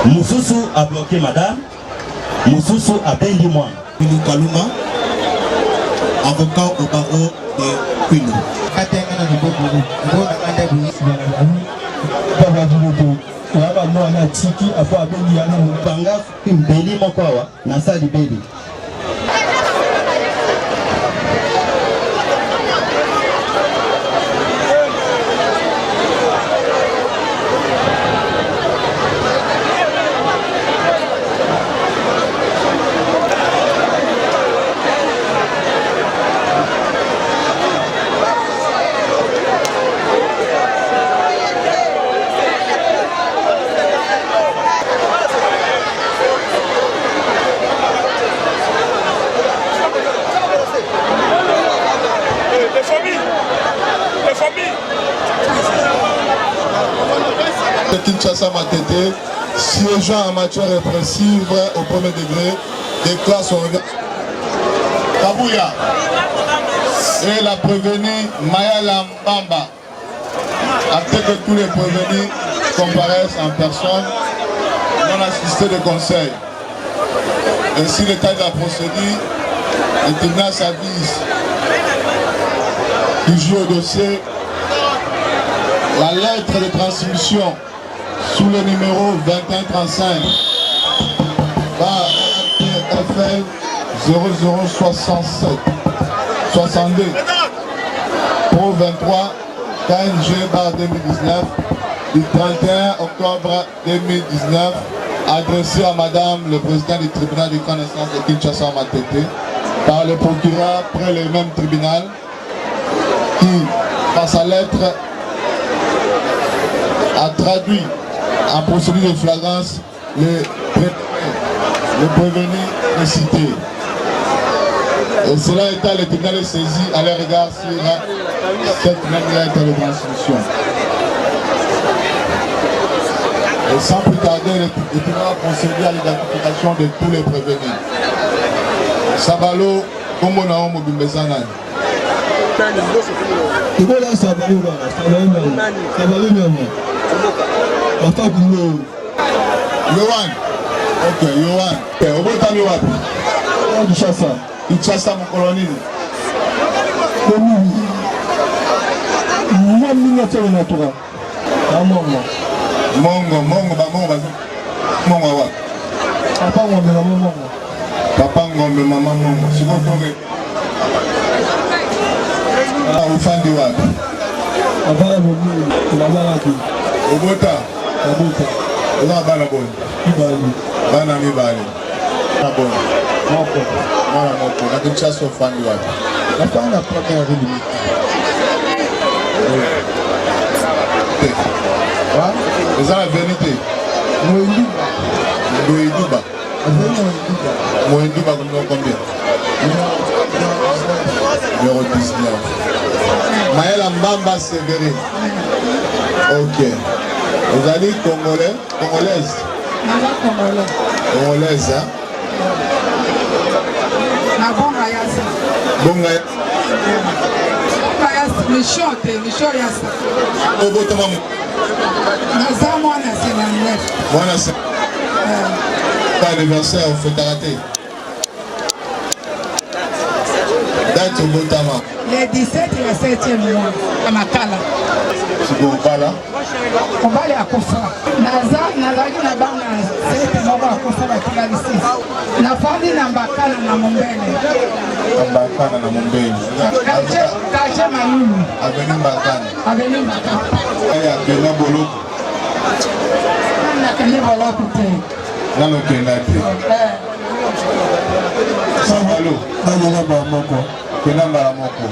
Moussousou a bloqué madame. Moussousou a bengi moi. Kaluma, avocat au barreau de Quino. Banga mbeli mokowa na sali beli. Kinshasa Matete, siégeant en matière répressive au premier degré, déclare son regard. Kabouya et la prévenue Mayala Mbamba, après que tous les prévenus comparaissent en personne, non assisté de conseil. Ainsi, l'état de la procédure, le tribunal s'avise qui joue au dossier la lettre de transmission sous le numéro 2135 par FL 0067 62 Pro 23 KNG bar 2019 du 31 octobre 2019 adressé à Madame le président du tribunal de grande instance de Kinshasa Matete par le procureur près le même tribunal qui, par sa lettre, a traduit en procédure de flagrance le prévenu précité. Et cela étant, le tribunal est saisi à leur égard sur cette même lettre de transmission. Et sans plus tarder, le tribunal a procédé à l'identification de tous les prévenus. Sabalo, Kombo Naomo Bimbezana. Yohan. Ok, Yohan. Obotami wapi? Kinshasa. Kinshasa mkoloni. Mongo wapi? Papa Ngombe mama Mongo. Sikotoke. Ufandi wapi? Obota. Oza bana boni. Bana mibale. Bana boni. Mwana moko. Na Kinshasa ufandi wapi? Napana première limite. Eza la vérité. Moïduba. Moïduba combien? Numéro 19. Mayala Mbamba Sévérine. Ok. Vous allez congolais? Congolaise? Congolaise, hein? Bonga Yasa. Michon Yasa. Obotama. Naza mwana c'est Mwana c'est. Pas anniversaire, on fait karaté. Date Obotama. Le 17 et le 7e mois à Makala. C'est bon, pas là? On va aller à Kofa. Naza na bana 7 mois à Kofa à Kigalisi. Na famille na Mbakana na Mombele. Mbakana na Mombele. Kache Manunu. Avenue Mbakana. Avenue Mbakana. Aya Kenya Bolo. Na Kenya Bolo kute. Nalo Kenya te. Sabalo. Kenya Bamoko. Kenya Baramoko.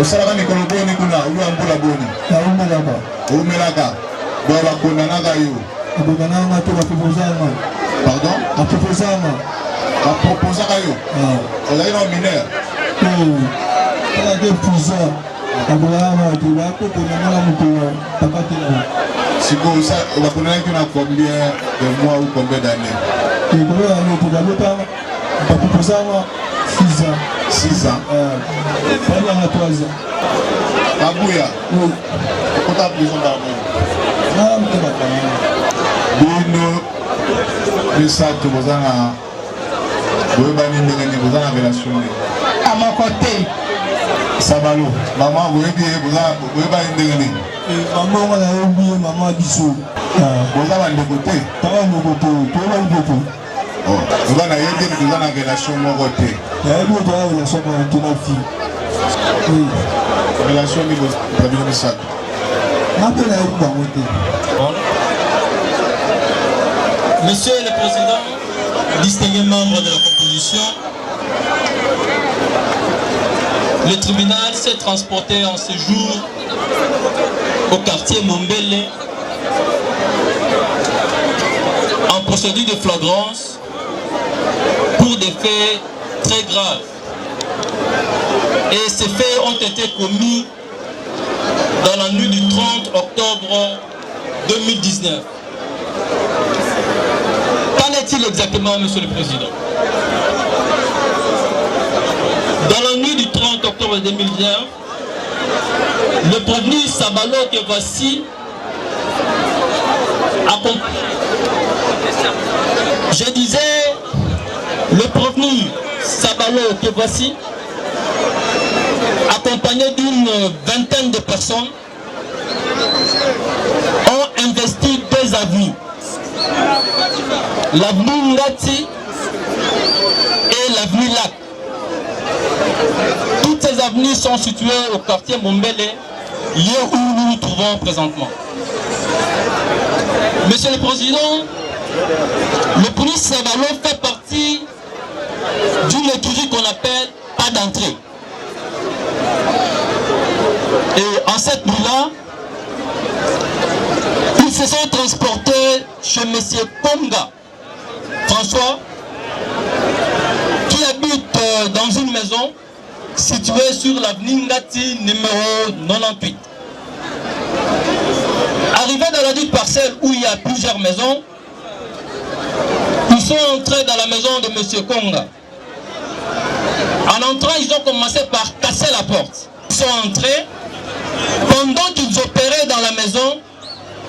Osalaka mikolo boni kuna uwa mbula boni. Naumelaka. Umelaka. Baba kondanaka yo. Abokananga to bapropozanga. Pardon? Bapropozanga. Baproposaka yo. Ozali na mineur. Kala de prison. Abokananga to bakokonanga muto tapatela. Siko ça bakondanaki na combien de mois ou combien d'années? Et pour aller pour la bapropozanga 6 ans. 6 ans. Pendant 3 ans. Kabouya. Oui. Pourquoi prison d'armée? Ah, mais pas Bino, le sac que vous avez, vous avez une relation. À mon côté. Sabalo, maman, vous avez une maman, on a oublié maman Bissou. vous avez un côté. T'as un côté, toi, un côté. Vous avez une relation mon côté. Il y a une relation avec ton fille. Oui. Relation avec le sac. Monsieur le Président, distingués membres de la composition, le tribunal s'est transporté en séjour au quartier Mombele en procédure de flagrance pour des faits très graves. Et ces faits ont été commis dans la nuit du 30 octobre 2019. Qu'en est-il exactement, Monsieur le Président? Dans la nuit du 30 octobre 2019, le prévenu Sabalo que voici je disais, le prévenu Sabalo que voici, accompagné d'une vingtaine de personnes, ont investi deux avenues, l'avenue Ngati et l'avenue Lac. Toutes ces avenues sont situées au quartier Mombele, lieu où nous nous trouvons présentement. Monsieur le Président, le prévenu Sabalo fait partie d'une écurie qu'on appelle pas d'entrée. Et en cette nuit-là, ils se sont transportés chez M. Konga François, qui habite dans une maison située sur l'avenue Ngati numéro 98. Arrivés dans la dite parcelle où il y a plusieurs maisons, ils sont entrés dans la maison de M. Konga. En entrant, ils ont commencé par casser la porte. Ils sont entrés. Pendant qu'ils opéraient dans la maison,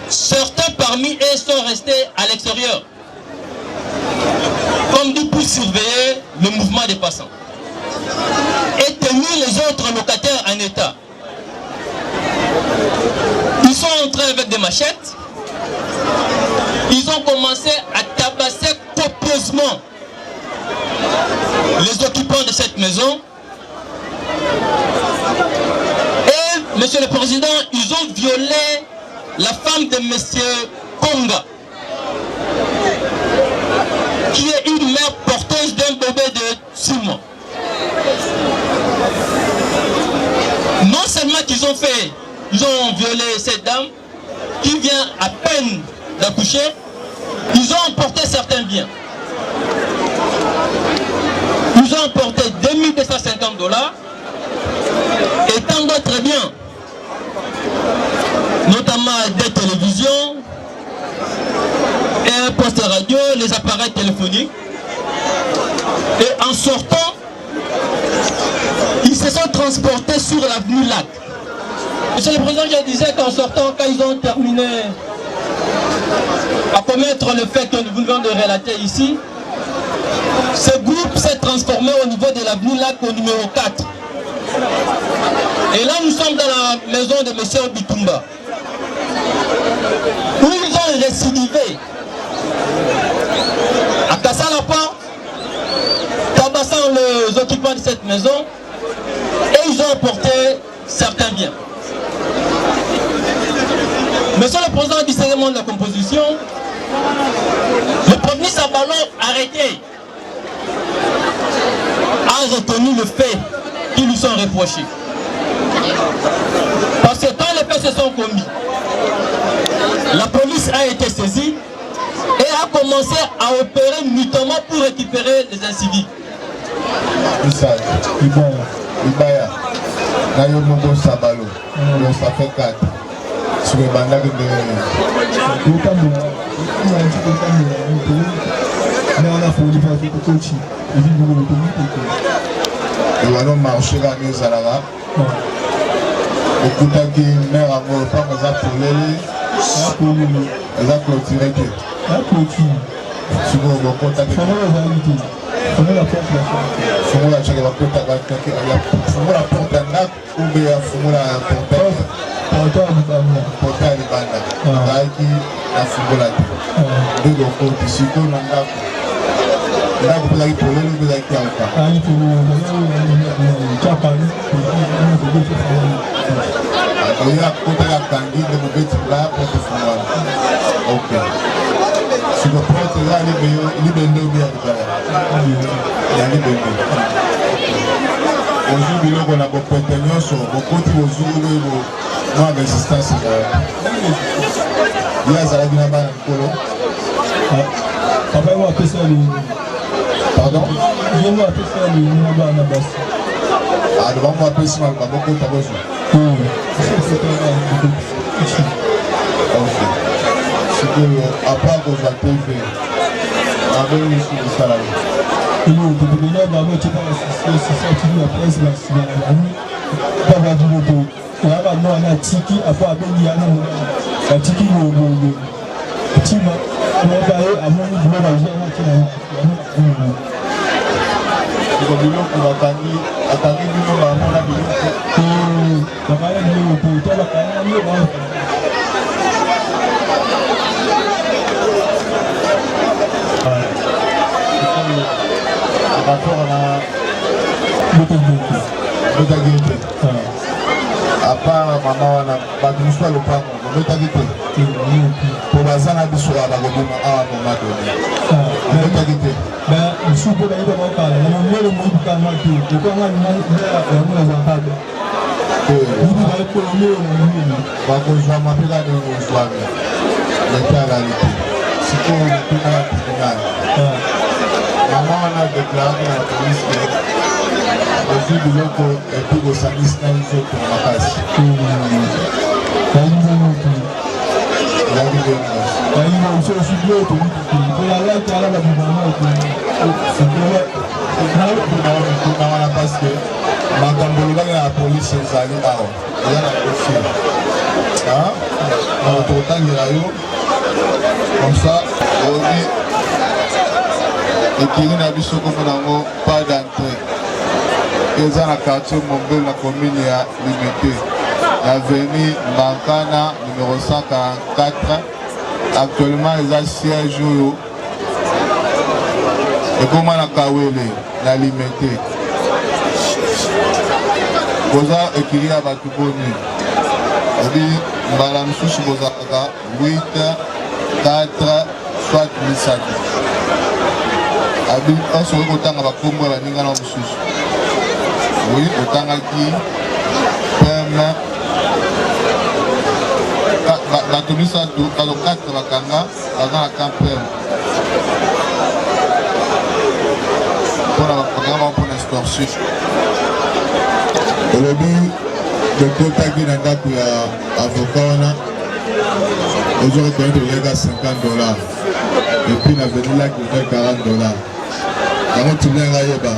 certains parmi eux sont restés à l'extérieur, comme dit pour surveiller le mouvement des passants et tenir les autres locataires en état. Ils sont entrés avec des machettes. Ils ont commencé à tabasser copieusement les occupants de cette maison. Et, Monsieur le Président, ils ont violé la femme de Monsieur Konga, qui est une mère porteuse d'un bébé de 6 mois. Non seulement qu'ils ont fait, ils ont violé cette dame qui vient à peine d'accoucher, ils ont emporté certains biens. Ils ont emporté $2250 et tant d'autres biens, notamment des télévisions et un poste radio, les appareils téléphoniques. Et en sortant, ils se sont transportés sur l'avenue Lac. Monsieur le Président, je disais qu'en sortant, quand ils ont terminé à commettre le fait que nous venons de relater ici, ce groupe s'est transformé au niveau de l'avenue Lac au numéro 4. Et là, nous sommes dans la maison de M. Bitumba, où ils ont récidivé à casser la porte, tabassant les occupants de cette maison, et ils ont emporté certains biens. Monsieur le Président du segment de la composition, le premier Sabalo arrêté a reconnu le fait qui lui sont reprochés. Parce que quand les faits se sont commis, la police a été saisie et a commencé à opérer mutuellement pour récupérer les incivils. Ibaya, Nayo Mogo Sabalo, ça fait 4. Sur les bandes de et on a marché la nuit à la ekutaki mare yango lopango eza polele eza clôturé te sikoyo bokotaki fungola chake fungola porte ya ndako ube ya fungola porte ya libanda azalaki na fungola te nde lokoti sikoyo na ndako ndako mpe ezalaki polele mpe ezalaki yauka oya kotaka kangi nde mobeti mbaya porte fungola ok siko porte eza libende obi ya libaya ya libende ozwi biloko na bopete nyonso bokoti bozwi oyo mwa résistance ye azalaki na bana likolo papa ye apesa pardon ye mo apesa na bana basi bango apesi maluka bokota bozwa sikoyo apart kozwa tv abeli misu kosala atiki apo abengi yana atiki tima mokaye amoni biloko siko biloko akangi bino bamona biloko bakaya biloko te bakaya biloko rapport na botaki te à part mama wana bato mosusu ya lopango bobetaki te po baza na biso ya bakobima awa moma doni bobetaki te mosusu mpo bayeba bakala na mondele moyibikama te okanga yango nazangabe bakozwama mpe kani ozwami letalali te sikoyo motuna ya tribunal mama wana deklaraki na polise ozwi biloko epi kosangisi na nzoto makasi kuna wana parceke makambo olobaki na polise ezali awa eza na dossier tokotangela yo comme ça obi ekiri na biso kombo nango pas d'entrée eza na quartier Mombele na commune ya Limité na avenue Bankana numéro 144 actuellement eza siège oyo ekoma na Kawele na Limité koza ekiri ya bato boni obi mbala mosusu bozalaka 8 4 soit 17 abi osoki kotanga bakombo ya baningana mosusu oui otangaki peme bato misato bato 4 bakanga baza na camp peme mpona bakanga bao mpona extorsion olobi dokotaki na ndako ya avocat wana ozwi reconnaître oyaka $50 et puis na veni laki $40 yango tulianga yeba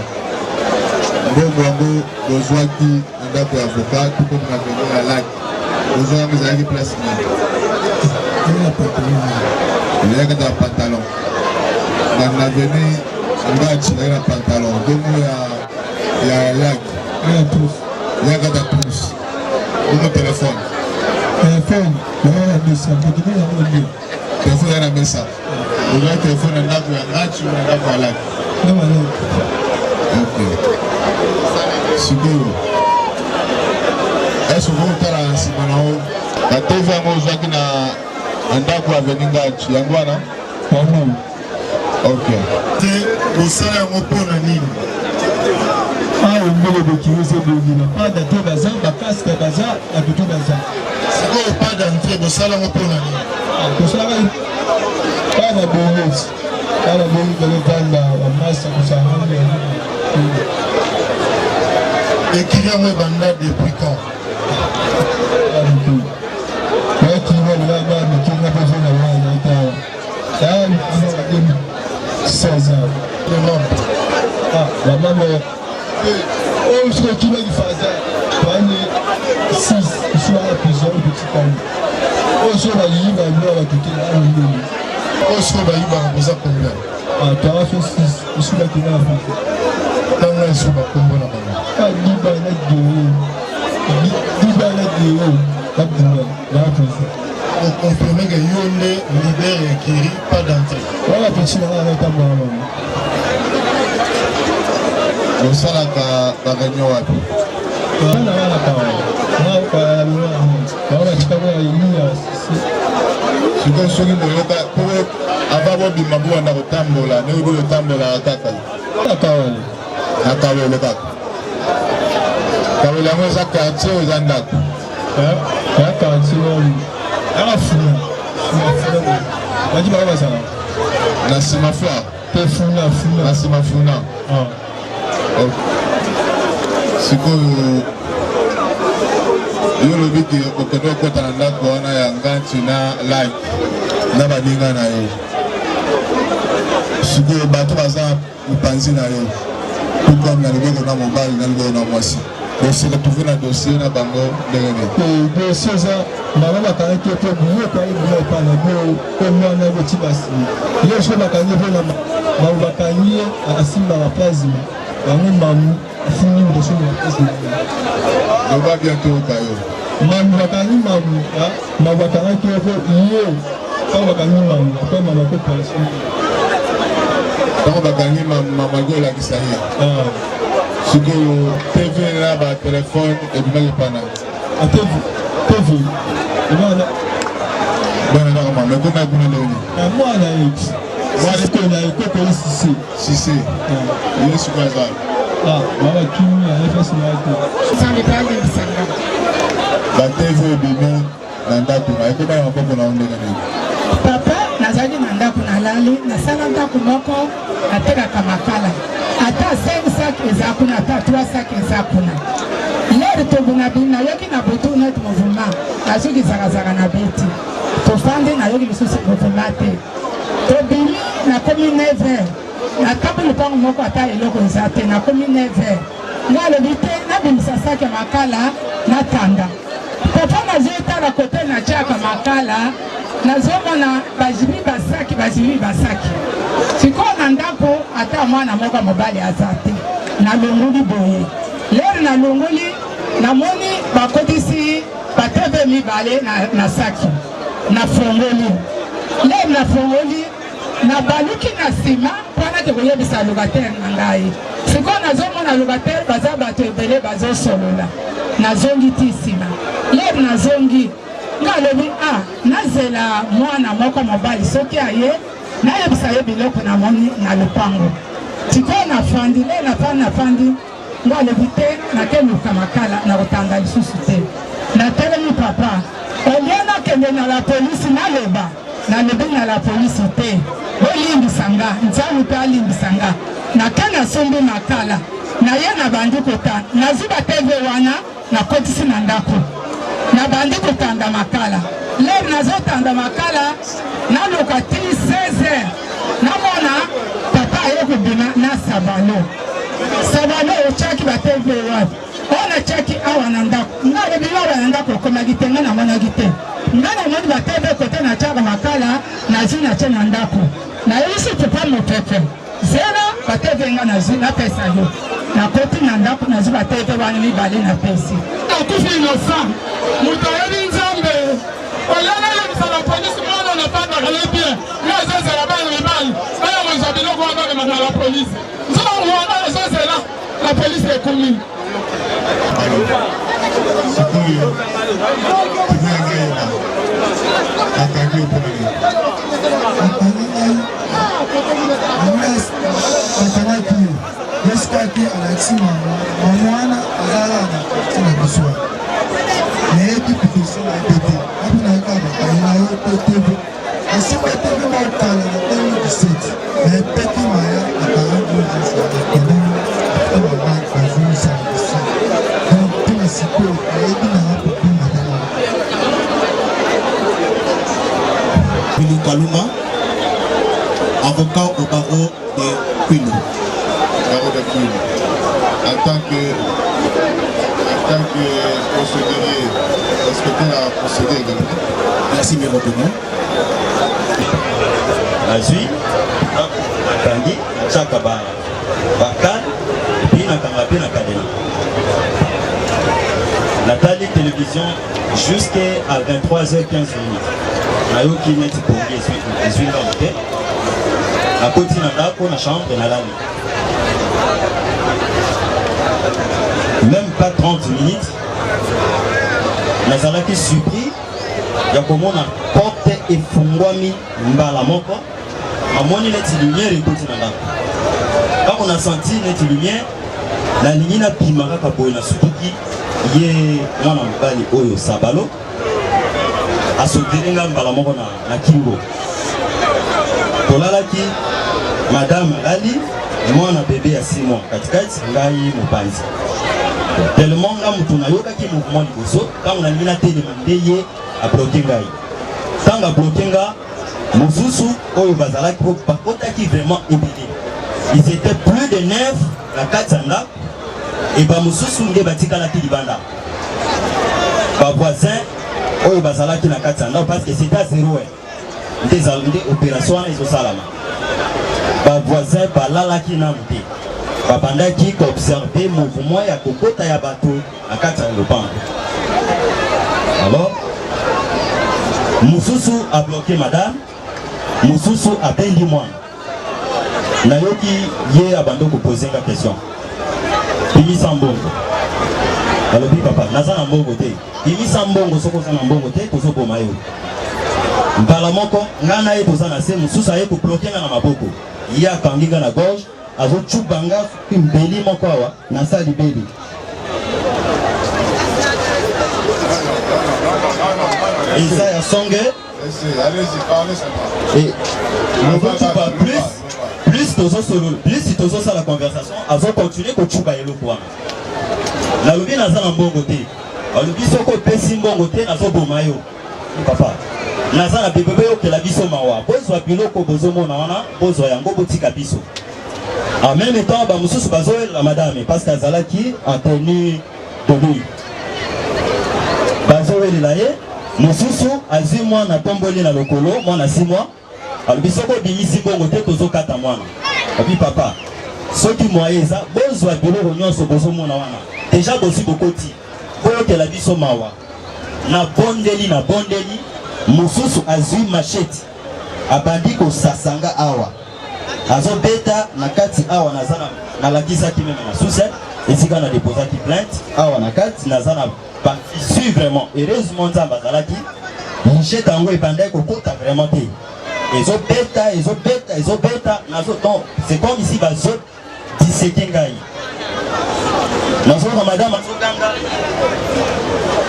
mbongo yango bozwaki na ndako ya avocat tukomi na veni ya laki bozwa yango ezalaki place nini oyaka ta pantalon na veni ngaci ezalaki na pantalon bongo ya laki oyaka ta plus bongo telefone telefone na mesa telefone ya na mesa ozwaki telefone na ndako ya ngaci na ndako ya laki ok sikoyo ese okokotala na nsima na o na tv yango ozwaki na ndako ya veni ngaci yango wana ok te osala yango mpona nini awa mbele bokiweze bongina pada te baza bakaske baza na tutu baza sikoyo pada nte bosala yango mpona nini tosalaka bana bongoti bana bongi kolotanga bamasa kosanga ekili yango ebanda depuis quand bakibaamikinga pezona wana itawa tayari 16 ans bamama oyo soki okimaki faza bani 6 sikani. Oso bayiba bwa bakikela alulu. Oso bayiba baza combien? Ah, tu as fait 6. Je suis là qui l'a fait. Nanga eso bakombo na bango. Ah, liba na gero. Liba na gero. Babuna, na pesa. On confirme que Yonde leader et Kiri pas d'entrée. Voilà petit na na ta mama. On sala ka réunion wapi. Wana wana pa. Na pa na. Wana chikaba ya Siko soki boyoka po avabo bimabo na kotambola ne obi kotambola kaka. Akawale. Akawale kaka. Kawale mo za quartier oza ndako. Ya quartier wali. Ala funa. Funa. Waji ba ba sana. Na semaphore. Te funa funa. Na semaphore. Ah. Siko yo lobi ki okendo kota na ndako wana ya nganti na live na baninga na yo. Siko bato baza mpanzi na yo. Pourquoi na liboko na mobile na liboko na mwasi. Donc c'est retrouvé na dossier na bango ndenge. Dossier ça baba bakanaki pe buyo kwa ibuyo pana go ko mwana go tibasi. Yo sho bakanyi pe na ba bakanyi asimba ba plasma. Bango mamu fini ndoso na plasma. On va bientôt kayo. Mamu bakanyi mamu ba bakanaki pe yo kwa bakanyi mamu kwa mama ko pension. Donc bakanyi mama go la kisaye. Ah. Siko TV na ba téléphone et bien pana. A TV. Bana Bana na mama ko na kuna leo. na mwana yetu. Wale ko na ko ko sisi. Sisi. Yesu kwaza. Ah, baba kimi ya FS Market. Sande pale bisanga. La TV bino na ndako na ko ba mapoko na onde na. Papa nazali na ndako nalali nasala ndako moko natekaka makala ata 5 sac eza kuna ata 3 sac eza kuna lere tobuna bina yoki na butu net mouvement nazoki zakazaka na beti tofandi nayoki lisusu mouvement te tobimi nakomi 9h natambi lupango moko ata eloko eza te nakomi 9h nga alobi te nabimisa sac ya makala natanda papa nazoetala kote natiaka makala nazomona bazibi basaki sikoyo na ndako ata mwana moko mobali aza te nalongoli boye lere nalongoli namoni bakotisi bateve mibale na saki nafongoli lere nafongoli nabaluki na nsima mpona te koyebisa lokatere na ngai sikoyo nazomona lokatere baza bato ebele bazosolola nazongi ti nsima lere nazongi nga alobi nazela mwana moko mobali soki aye nayebisa ye biloko namoni na lupango sikoyo nafandi le nafandi nga alobi te nakeluka makala na kotanga lisusu te natelemi papa olie nakende na la polisi naloba nalobi na la polisi te olimbisa nga nzambe mpe alimbisa nga nake nasombi makala naye nabandi kotanda nazwi bateve wana nakotisi na ndako nabandi kotanda makala lere nazotanda makala naluka ti 16h namona papa aye kobima na sabalo otyaki bateve wapi ona tyaki awa na ndako nga lobi awa na ndako okomaki te nga namonaki te nga namoni bateve kote natyaka makala nazwi natye na ndako nayebisi papa mopepe zela bateve nga nazwi napesa yo nakoti na ndako nazwi bateve wana mibale napesi akufi innocent moto ayebi nzambe oyana yebisa na polisi mwana na pataka ye bien yo ezozela bana mibali baya kozwa biloko wana bemaka na polisi nzongo wana ezozela la polisi ekomi sikoyo tinangeyeba akangi oponani akanaki yesikaki alakisi mamwana azalana tina biswa nayebi pipisi na epete abinaka bakangi na yo te tv esimba tv maokala na 2017 na epeti maya akarangoesa ekonomi mama bazongisa bisi donc mpona sikoyo ayebi na apopi matala Billy Kaluma, avocat au barreau de Quino. en tant que tant que procédurier, respecter la procédure également. Merci, mes retenus. Azui, Nakangi, Chakaba, Bakan, puis Nakangapi, Nakadena. Nathalie Télévision jusqu'à 23h15. Nayoki net pour 18 ans. La côté n'a la chambre de la même pas 30 minutes. Nazala qui surpris. Ya komona porte efungwami mbala moko. Amoni neti lumière ekoti na ndako. Quand on a senti neti lumière, la ligne na pimaka kaboye na sutuki ye mwana mobali oyo sabalo. Asotelenga mbala moko na kingo. Tolalaki madame Ali mwana bébé ya 6 mois katikati ngai mopanzi. Tellement nga mutu na yoka ki mouvement liboso quand on a mis la télé mandeye a bloqué ngai. Tant a bloqué nga mosusu oyo bazalaki po bakotaki vraiment ébélé. Ils étaient plus de 9 na katanga et ba mosusu nge batikala ki libanda. Ba voisin oyo bazalaki na katanga parce que c'était à 0 des opérations et salama. Ba voisin balalaki na mté. Babandaki observer mouvement ya kokota ya bato na katanga lopango. Alors Moussousou a bloqué madame, Moussousou a bendi moi. Nayoki ye abando ko poser la question. Bimi sambongo. Alors bi papa, naza na mbongo te. Bimi sambongo soko za na mbongo te tozo boma yo. Mbala moko ngana ye toza na se Moussousou aye ko bloquer na maboko. Ya kanginga na gauche, azo chubanga mbeli moko wa na sali beli. Et ça y a songé. Allez-y, parlez ça. Et on va pas plus tozo solo, plus tozo ça la conversation, avant continuer ko chuba yelo kwa. Na lobi na za na mbongo te. Alobi soko pesi mbongo te na zo boma yo. Papa. Na za na bébé yo ke la biso mawa. Bozo wa biloko bozo mona wana, bozo yango botika biso. En même temps ba mususu bazo la madame parce qu'azalaki en tenue de nuit. Bazo la ye mosusu azwi mwana tomboli na lokolo mwana 6 mois albisoko bimisi bongo te tozo kata mwana abi papa soki moye eza bozwa biloko nyonso bozo mona wana déjà bosi bokoti boyo ke la biso mawa na bondeli mosusu azwi machete abandi ko sasanga awa azo beta na kati awa nazana na lakisa ki meme na suset esika na déposaki plainte awa na kati nazana suis vraiment heureusement ça bazalaki j'ai tango et pendant qu'on compte vraiment té ils ont bêta c'est comme ici bazo 17 ngai nazo madame azoganga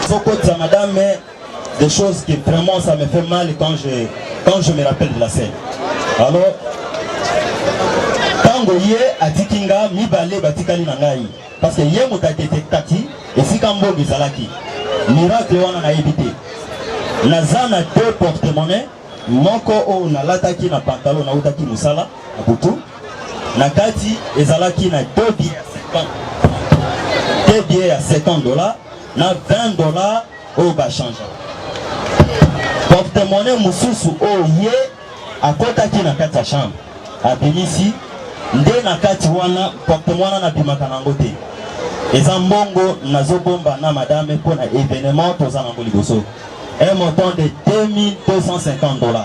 soko madame mais des choses qui vraiment ça me fait mal quand je me rappelle de la scène. Alors tango ye atikinga mibale batikali na ngai parce que ye motatete tati et si quand bon bizalaki miracle wana na éviter nazana 2 porte-monnaie moko o na lataki na pantalon na utaki musala na butu na kati ezalaki na 2 billets à $50 na $20 au ba change porte-monnaie mususu o ye akotaki na kati ya chambre abimisi nde na kati wana porte-monnaie na bimaka nango te eza mbongo nazobomba na madame pour un événement toza na liboso un montant de $2250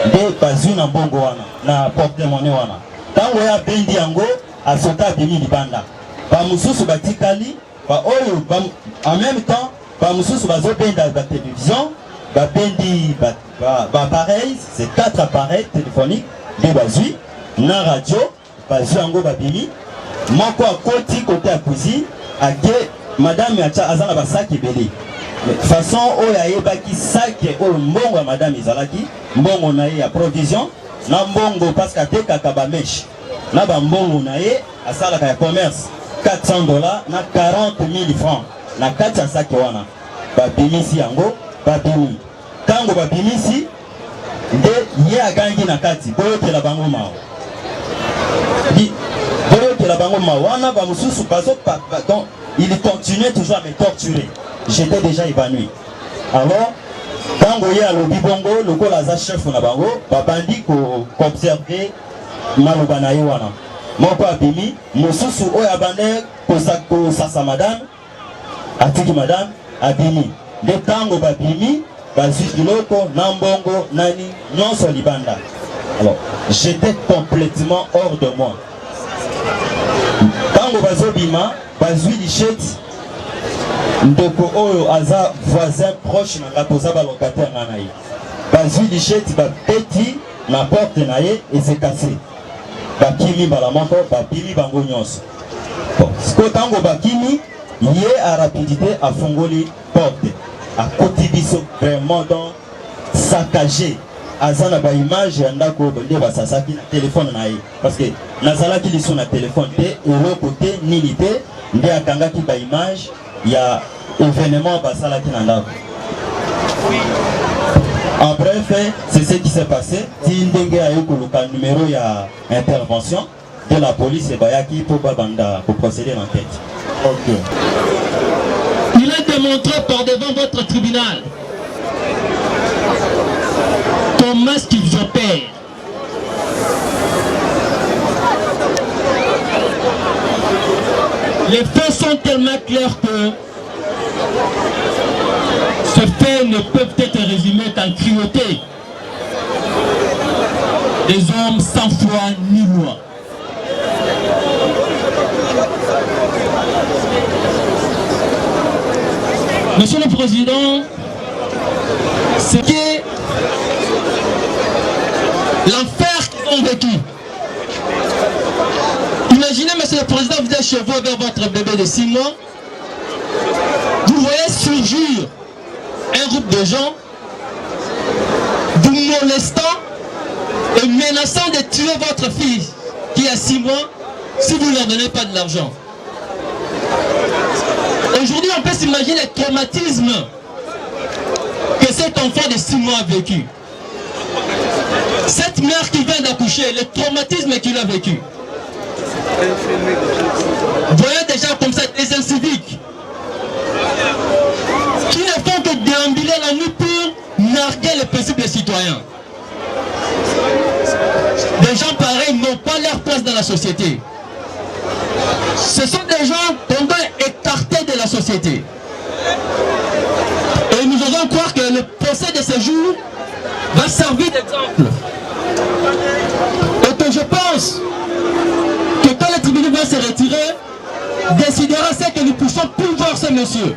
nde bazwi na mbongo wana na porte-monnaie wana tango ya bendi yango asota bimi libanda ba mususu batikali ba oyo en même temps ba mususu bazobenda ba télévision ba bendi ba appareils c'est 4 appareils téléphoniques nde bazwi na radio bazwi yango babimi moko akoti côté à cuisine ake madame acha azana ba sac ebele façon oyo ayebaki sac oyo mbongo ya madame izalaki mbongo na ye ya provision na mbongo parce que atekaka ba mèche na ba mbongo na ye asalaka ya commerce $400 na 40,000 francs na kati ya sac wana babimisi yango babimi tango babimisi nde ye agangi na kati boyokela bango mao boyokela bango mawana ba mususu bazo donc il continuait toujours à me torturer. J'étais déjà évanoui. Alors, quand il y a le bibongo, le col chef na bango, babandi ko observer malobana wana. Moko abimi, mosusu oyo abande ko sasa madame, atiki madame abimi. De tango babimi, bazwi biloko nambongo nani nyonso libanda. Alors, j'étais complètement hors de moi. Tango bazobima, bazwi lichette. Ndoko oyo aza voisin proche na ngatoza ba locataire na ye. Bazwi lichette ba petit na porte na ye et c'est cassé. Bakimi balamoko babimi bango nyonso. Bon, siko tango bakimi yé à rapidité a fongoli porte. A côté biso vraiment donc saccagé. Azana ba image ndako bonde ba sasaki na téléphone na ye parce que nazala ki liso na téléphone te et le côté nilité ndé akanga ki ba image ya événement basala ki na ndako. En bref, c'est ce qui s'est passé. Tindenge a eu le numéro ya intervention de la police et bayaki pour babanda pour procéder à l'enquête. Ok. Il est démontré par devant votre tribunal comment est-ce qu'ils opèrent. Les faits sont tellement clairs que ces faits ne peuvent être résumés qu'en cruauté. Des hommes sans foi ni loi. Monsieur le Président, c'est que l'enfer qu'ils ont vécu. Imaginez, Monsieur le Président, vous êtes chez vous avec votre bébé de 6 mois. Vous voyez surgir un groupe de gens vous molestant et menaçant de tuer votre fille qui a 6 mois si vous ne leur donnez pas de l'argent. Aujourd'hui, on peut s'imaginer le traumatisme que cet enfant de 6 mois a vécu. Cette mère qui vient d'accoucher, le traumatisme qu'il a vécu. Vous voyez déjà comme ça des inciviques qui ne font que déambuler la nuit pour narguer les principes des citoyens. Des gens pareils n'ont pas leur place dans la société. Ce sont des gens qu'on doit écarter de la société. Et nous osons croire que le procès de ce jour va servir d'exemple. Et que je pense que quand le tribunal va se retirer, décidera ce que nous puissions plus voir ce monsieur.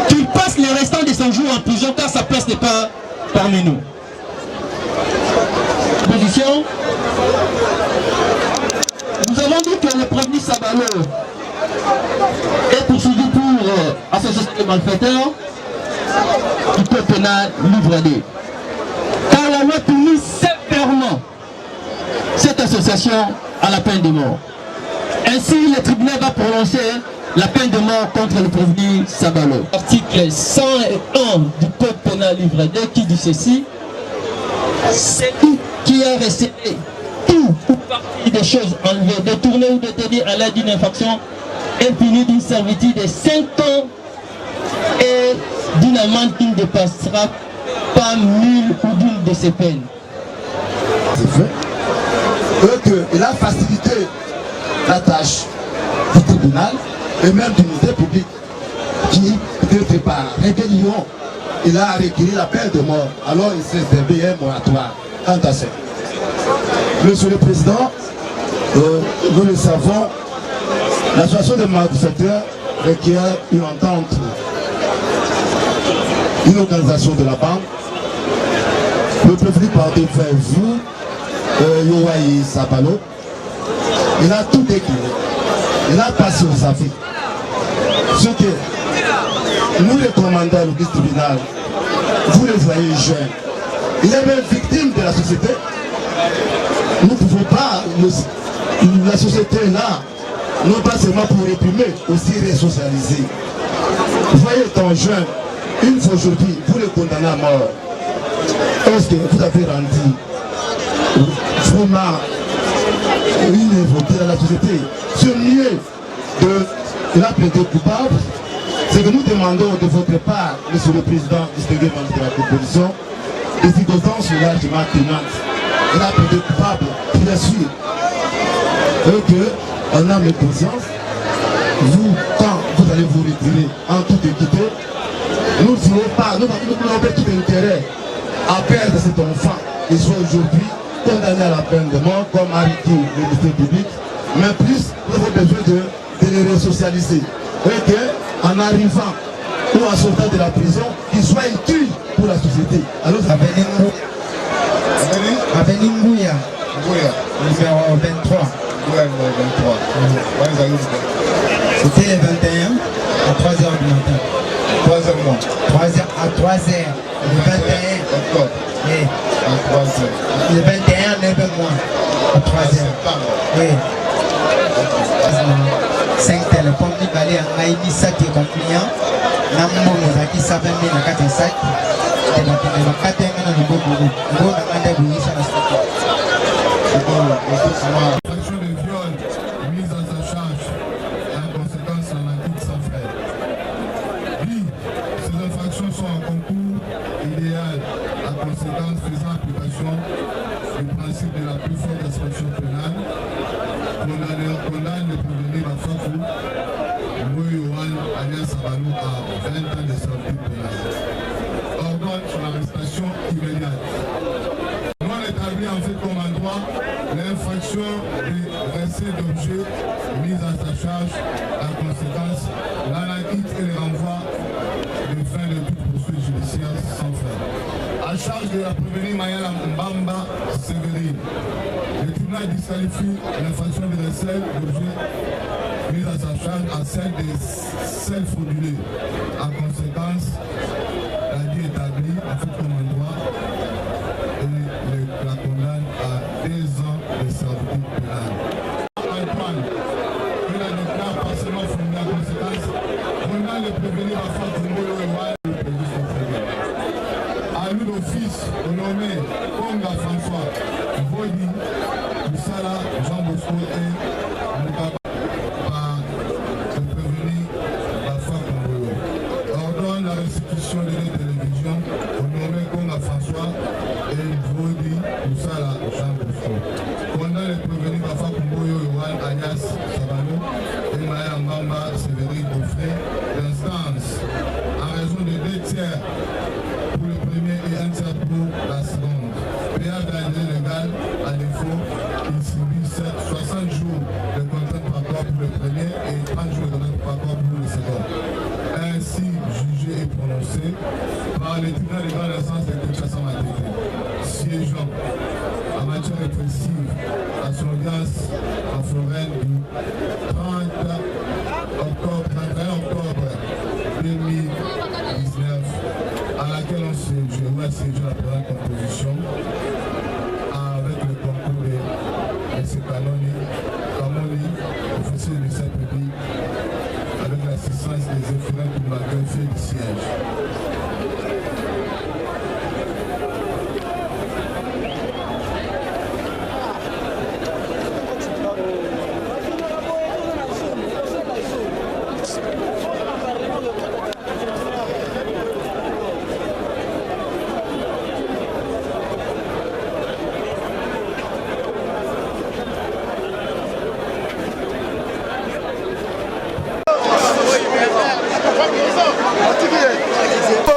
Qu'il passe les restants de son jour en prison car sa place n'est pas parmi nous. Position. Nous avons dit que le prévenu Sabalo est poursuivi pour association de malfaiteurs du code pénal livre 2. Car la loi punit sévèrement cette association à la peine de mort. Ainsi, le tribunal va prononcer la peine de mort contre le prévenu Sabalo. Article 101 du code pénal livre 2 qui dit ceci: celui qui a reçu tout ou partie des choses enlevées, détournées ou détenues à l'aide d'une infraction est puni d'une servitude de 5 ans et d'une amende qui ne dépassera pas 1000 ou d'une de ses peines. C'est fait. Il a facilité la tâche du tribunal et même du ministère public qui, peut-être par rébellion, il a requis la peine de mort. Alors il s'est réservé un moratoire. Quant à ça, Monsieur le Président, nous le savons, l'association des malfaiteurs requiert une entente, une organisation de la banque. Le prévenu par défait, vous, Yoaï Sabalo, il a tout décliné. Il a passé aux affaires. Ce que nous les commandants du tribunal, vous les voyez jeunes, il est même victime de la société. Nous ne pouvons pas, la société est là, non pas seulement pour réprimer, aussi resocialiser. Vous voyez ton jeune, une fois aujourd'hui, vous le condamnez à mort. Est-ce que vous avez rendu vraiment une volonté à la société? C'est mieux il a plaidé coupable. C'est que nous demandons de votre part, Monsieur le Président distingué membre de la composition, des circonstances largement atténuantes. Il a plaidé coupable, bien sûr. Et qu'on a mes conscience, vous, quand vous allez vous retirer en toute équité, nous ne dirons pas, nous n'avons pas tout intérêt à perdre cet enfant qui soit aujourd'hui condamné à la peine de mort, comme a dit le ministère public, mais plus nous avons besoin de les resocialiser. Et qu'en arrivant ou en sortant de la prison, qu'ils soient utiles pour la société. Alors, Avenue Ngouya, numéro 23. C'était le 21 à 3h du matin. 3h moins. 3h à 3h. Le 21 octobre. Oui. À 3h. Le 21, 9 mois. À 3h. Oui. 5 téléphones, il fallait en Haïti, ça qui est comme client. Nambo, nous avons 120 000 à 4 sacs. Et nous avons 4 000 à nous beaucoup. Nous avons demandé à la structure. Action de viol, mise à sa charge et en conséquence en acquis sans frais. Oui, ces infractions sont un concours idéal à conséquence faisant application du principe de la plus forte expression pénale. Condamne le prévenu Bafakou, Moyohan alias Sabalou à 20 ans de servitude pénale. Ordonne son arrestation immédiate. Non établi en fait comme endroit l'infraction du recel d'objets mis à sa charge, en conséquence, l'anarchie et le renvoi de fin de toute poursuite judiciaire sans fin. À charge de la prévenue Mayala Mbamba Sévérine, le tribunal disqualifie l'infraction de recel d'objets mis à sa charge à celle des celles fraudulées. En conséquence, la dit établie en fait comme endroit et la condamne à 2 ans de servitude pénale. Antoine, il a déclaré partiellement fondé en conséquence, condamne le prévenu à faire du mot et le préjudice conféré. À lui d'office, nommé Konga François, Vodi, Moussala, Jean Bosco et Moukaba par le prévenu Bafa Congolo. Ordonne la restitution de la télévision au nommé Konga François et Vodi, Moussala, Jean Bosco. Condamne le prévenu Bafa Congolo, Yohan alias Sabalou et Maya Mbamba Sévérine Offray d'instance en raison de 2 tiers pour le premier et 1 tiers pour la seconde. Péage d'année légale, à défaut, il subit 60 jours de contrainte par corps pour le premier et 30 jours de contrainte par corps pour le second. Ainsi jugé et prononcé par le tribunal de grande instance de Kinshasa Matete, siégeant en matière répressive à son audience en Florène du 31 octobre 2019, à laquelle on s'est joué à séjour la première composition avec le concours de M. Kamoni, officier du ministère public, avec l'assistance des infirmiers pour la greffier du siège.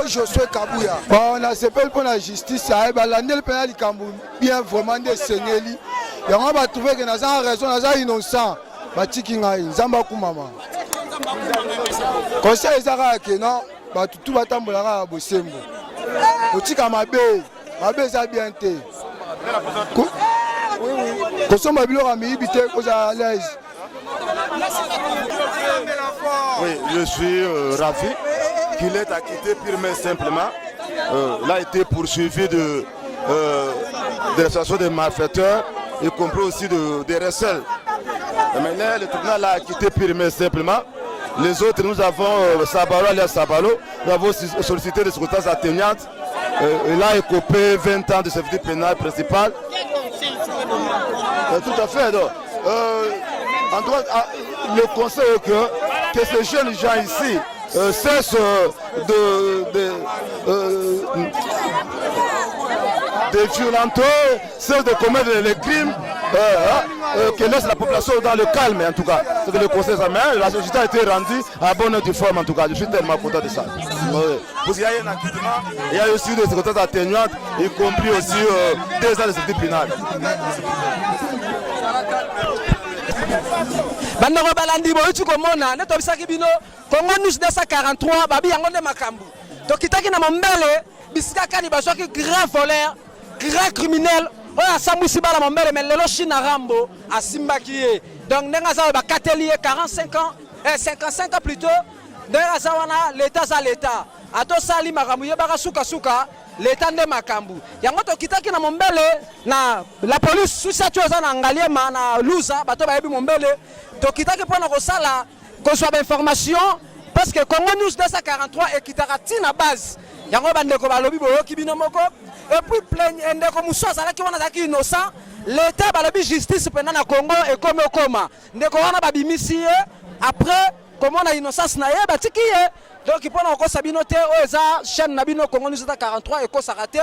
Josué Kabouya. Bon, on a s'appelé pour la justice. L'année pénal bien vraiment des Sénéli. Et on va trouver que nous avons raison, nous sommes innocents. Zamba Kumama. Conseil Zara que non, tout va tambola à Bosembo. Otika Mabé, Mabé ça bien été. Oui, je suis ravi qu'il ait acquitté purement simplement. Il a été poursuivi de l'arrestation des malfaiteurs, y compris aussi des recels. Maintenant, le tribunal l'a acquitté purement simplement. Les autres, nous avons Sabalo, alias Sabalo, nous avons sollicité des circonstances atténuantes. Il a écopé 20 ans de servitude pénale principale. Tout à fait. Donc, en tout cas, le conseil est que que ces jeunes gens ici cessent de violenter, cessent de commettre les crimes, que laisse la population dans le calme en tout cas. C'est que le conseil ça, mais la société a été rendue à bonne et due forme en tout cas. Je suis tellement content de ça. Parce qu'il y a un acquittement, il y a aussi des circonstances atténuantes, y compris aussi 2 ans de sortie pénale. Bandako balandi boyuti komona ne tobisaki bino Congo News 243 babi yango nde makambu tokitaki na mombele bisika kani bazwaki grand voleur grand criminel oyo asambwisi bala mombele mais lelo China Rambo asimbaki ye donc ndenge aza bakateli ye 55 ans 55 ans plutôt ndenge aza wana l'état za l'état atosali makambu ye baka suka l'état nde makambu yango tokitaki na mombele na la police susa tuoza na ngaliema na luza bato bayebi mombele tokitaki mpona kosala kozwa bainformation parce que Congo News 243 ekitaka tina base yango bandeko balobi boyoki bino moko et puis plaigne ndeko muso azalaki wana azalaki innocent l'état balobi justice pendant na Congo ekomi okoma ndeko wana babimisi ye après komona innocence na ye batiki ye donc mpona kokosa bino te oyo eza chaîne na bino Congo News 243 ekosaka te